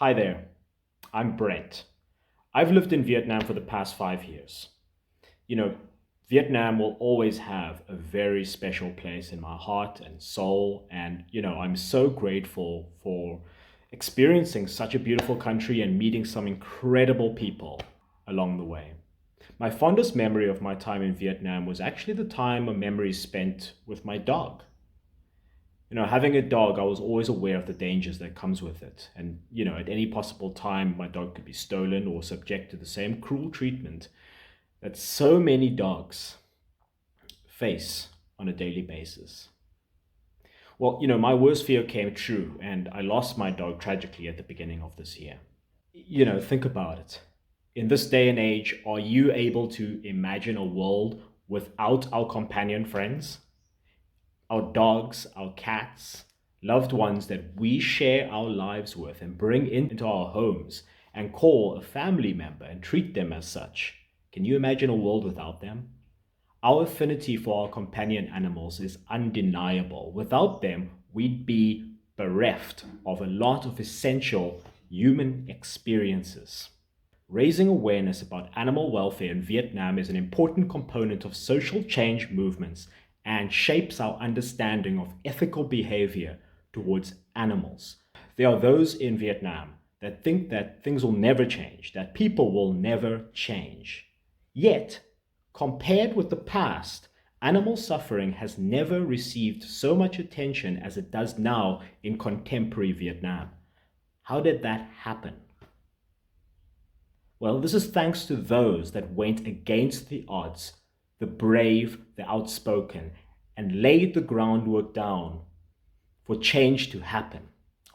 Hi there, I'm Brent. I've lived in Vietnam for the past 5 years. You know, Vietnam will always have a very special place in my heart and soul, and I'm so grateful for experiencing such a beautiful country and meeting some incredible people along the way. My fondest memory of my time in Vietnam was actually the time a memory spent with my dog. Having a dog, I was always aware of the dangers that comes with it. And, at any possible time, my dog could be stolen or subject to the same cruel treatment that so many dogs face on a daily basis. Well, my worst fear came true, and I lost my dog tragically at the beginning of this year. Think about it. In this day and age, are you able to imagine a world without our companion friends? Our dogs, our cats, loved ones that we share our lives with and bring into our homes and call a family member and treat them as such. Can you imagine a world without them? Our affinity for our companion animals is undeniable. Without them, we'd be bereft of a lot of essential human experiences. Raising awareness about animal welfare in Vietnam is an important component of social change movements and shapes our understanding of ethical behavior towards animals. There are those in Vietnam that think that things will never change, that people will never change. Yet, compared with the past, animal suffering has never received so much attention as it does now in contemporary Vietnam. How did that happen? Well, this is thanks to those that went against the odds, the brave, the outspoken, and laid the groundwork down for change to happen.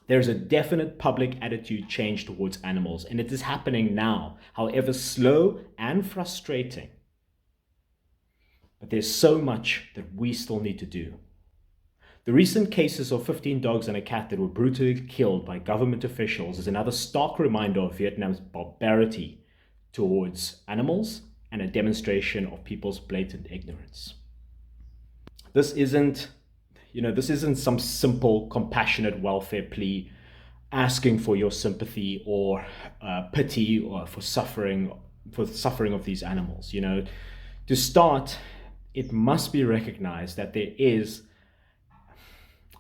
There's a definite public attitude change towards animals, and it is happening now, however slow and frustrating. But there's so much that we still need to do. The recent cases of 15 dogs and a cat that were brutally killed by government officials is another stark reminder of Vietnam's barbarity towards animals and a demonstration of people's blatant ignorance. This isn't some simple, compassionate welfare plea asking for your sympathy or pity or for the suffering of these animals. To start, it must be recognized that there is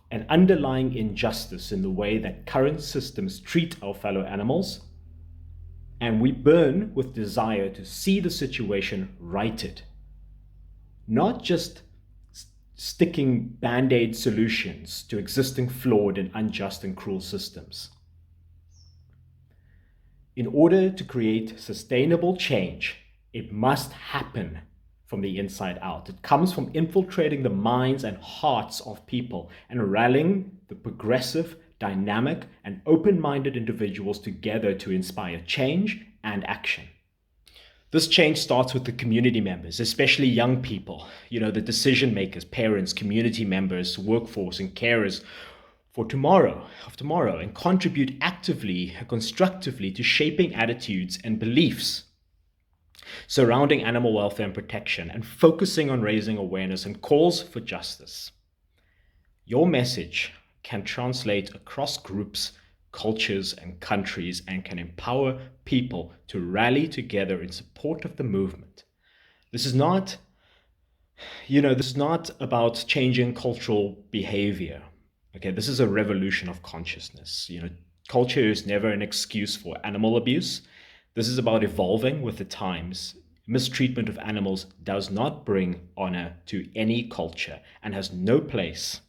an underlying injustice in the way that current systems treat our fellow animals, and we burn with desire to see the situation righted, not just sticking band-aid solutions to existing flawed and unjust and cruel systems. In order to create sustainable change, it must happen from the inside out. It comes from infiltrating the minds and hearts of people and rallying the progressive, dynamic, and open-minded individuals together to inspire change and action. This change starts with the community members, especially young people, the decision makers, parents, community members, workforce, and carers of tomorrow, and contribute actively and constructively to shaping attitudes and beliefs surrounding animal welfare and protection, and focusing on raising awareness and calls for justice. Your message can translate across groups, cultures, and countries, and can empower people to rally together in support of the movement. This is not about changing cultural behavior. Okay, this is a revolution of consciousness. Culture is never an excuse for animal abuse. This is about evolving with the times. Mistreatment of animals does not bring honor to any culture and has no place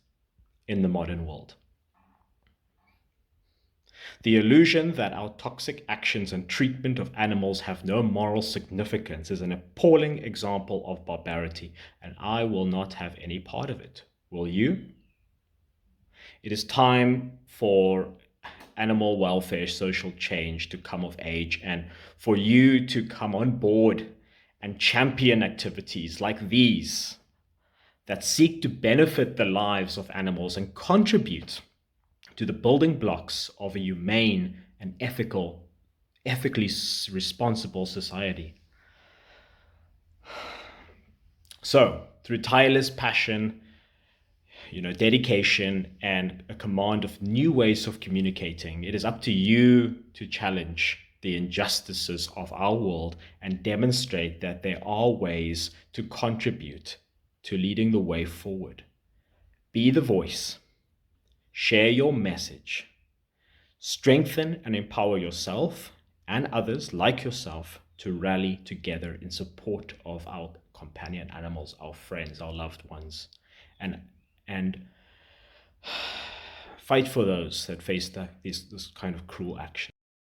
in the modern world. The illusion that our toxic actions and treatment of animals have no moral significance is an appalling example of barbarity, and I will not have any part of it. Will you? It is time for animal welfare, social change to come of age, and for you to come on board and champion activities like these that seek to benefit the lives of animals and contribute to the building blocks of a humane and ethically responsible society. So, through tireless passion, dedication and a command of new ways of communicating. It is up to you to challenge the injustices of our world and demonstrate that there are ways to contribute to leading the way forward. Be the voice, share your message, strengthen and empower yourself and others like yourself to rally together in support of our companion animals, our friends, our loved ones, and fight for those that face this kind of cruel action.